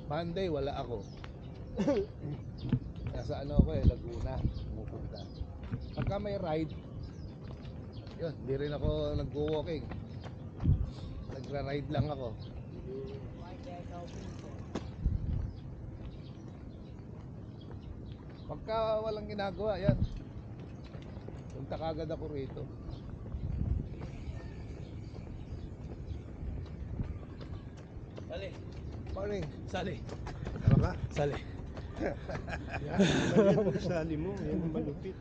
Monday wala ako. Nasa ano ako Laguna, pumupunta. Pagka may ride, yun, di rin ako nag-walking. Nagra-ride lang ako. Pagka walang ginagawa, yan. Punta kagad ako rito. Sali. Morning. Sali. Ano ka? Sali. Yan, yan ang sali mo. Yan ang malupit.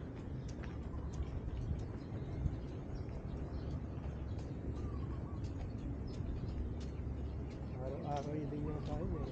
Araw-araw yun din yung tayo.